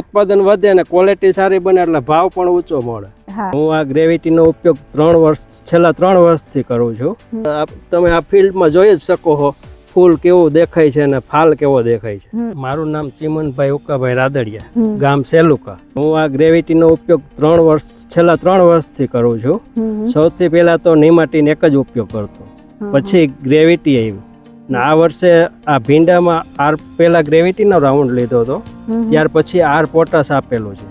ઉત્પાદન વધે અને ક્વોલિટી સારી બને એટલે ભાવ પણ ઊંચો મળે. હું આ ગ્રેવિટીનો ઉપયોગ છેલ્લા 3 વર્ષથી કરું છું. તમે આ ફિલ્ડમાં જોઈ જ શકો છો ફૂલ કેવું દેખાય છે અને ફાલ કેવો દેખાય છે. મારું નામ ચીમનભાઈ ઉકાભાઈ રાદડિયા, ગામ સેલુકા. હું આ ગ્રેવિટીનો ઉપયોગ છેલ્લા 3 વર્ષથી કરું છું. સૌથી પહેલા તો નિમાટીન એક જ ઉપયોગ કરતો, પછી ગ્રેવિટી આવી. આ વર્ષે આ ભીંડામાં પેલા ગ્રેવિટીનો રાઉન્ડ લીધો હતો, ત્યાર પછી પોટાશ આપેલું છે.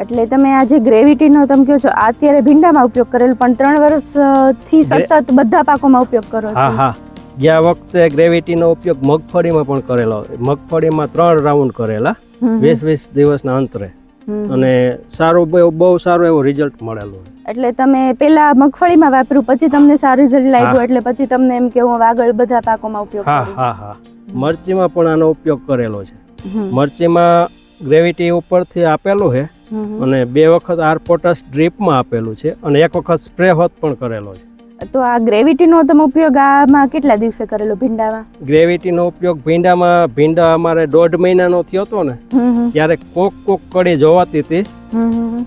એટલે તમે આ જે ગ્રેવિટીનો તમે કહો છો અત્યારે ભીંડામાં ઉપયોગ કરેલો, પણ 3 વર્ષથી સતત બધા પાકોમાં ઉપયોગ કરો છો? હા. ગયા વખતે ગ્રેવિટીનો ઉપયોગ મગફળીમાં પણ કરેલો. મગફળીમાં 3 રાઉન્ડ કરેલા 20-20 દિવસના અંતરે, અને બહુ સારું એવું રિઝલ્ટ મળેલું. એટલે તમે પેલા મગફળીમાં વાપર્યું, પછી તમને સારું રિઝલ્ટ લાગ્યું, એટલે પછી તમને એમ કે હું આગળ બધા પાકોમાં ઉપયોગ કરું? હા. મરચીમાં પણ આનો ઉપયોગ કરેલો છે. મરચીમાં ગ્રેવિટી ઉપરથી આપેલું છે, અને 2 વખત પોટાશ ડ્રીપમાં આપેલું છે, અને 1 વખત સ્પ્રે હોત પણ કરેલો છે. તો આ ગ્રેવિટીનો તમે ઉપયોગ આમાં કેટલા દિવસે કરેલો ભીંડામાં? ગ્રેવિટીનો ઉપયોગ ભીંડા અમારે 1.5 મહિનાનો થયો હતો ને, ત્યારે કોક કડી જોવાતી હતી,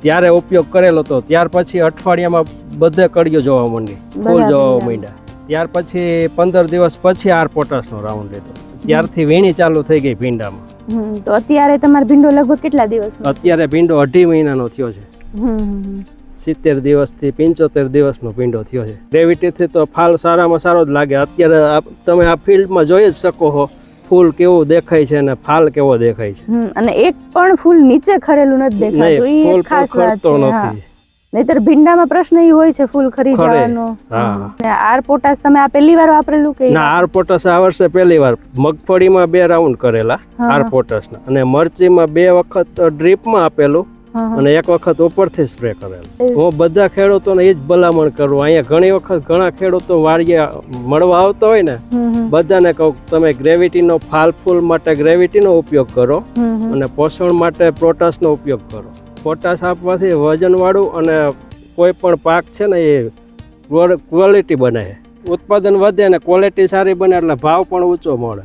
ત્યારે ઉપયોગ કરેલો હતો. ત્યાર પછી અઠવાડિયામાં બધે કડીઓ જોવા માંડી, ફૂલ જોવા માંડ્યા. ત્યાર પછી 15 દિવસ પછી પોટાશનો રાઉન્ડ લીધો, ત્યારથી વીણી ચાલુ થઈ ગઈ ભીંડામાં. તો અત્યારે તમારો ભીંડો લગભગ કેટલા દિવસ? અત્યારે ભીંડો 2.5 મહિનાનો થયો છે. 70 દિવસથી 75 દિવસનો ભીંડો થયો છે. ગ્રેવિટીથી તો ફાલ સારામાં સારો જ લાગે. અત્યારે તમે આ ફિલ્ડમાં જોઈ જ શકો છો ફૂલ કેવું દેખાય છે અને ફાલ કેવો દેખાય છે. અને એક પણ ફૂલ નીચે ખરેલું નથી દેખાતું, એ ખાસ વાત છે. નહીતર ભીંડામાં પ્રશ્ન એ હોય છે ફૂલ ખરી જવાનો. પોટાશ તમે આ પહેલી વાર વાપરેલું કે? ના, પોટાશ આ વર્ષે પહેલી વાર. મગફળીમાં 2 રાઉન્ડ કરેલા પોટાશના, અને મરચીમાં 2 વખત ડ્રીપમાં આપેલું, અને 1 વખત ઉપરથી સ્પ્રે કરેલું. હું બધા ખેડૂતોને એ જ ભલામણ કરું. અહીંયા ઘણી વખત ઘણા ખેડૂતો વાડીએ મળવા આવતા હોય ને, બધાને કહું તમે ગ્રેવિટીનો ફૂલ માટે ગ્રેવિટીનો ઉપયોગ કરો, અને પોષણ માટે પોટાશનો ઉપયોગ કરો. પોટાશ આપવાથી વજનવાળું અને કોઈ પણ પાક છે ને એ ક્વોલિટી બને, ઉત્પાદન વધે અને ક્વોલિટી સારી બને એટલે ભાવ પણ ઊંચો મળે.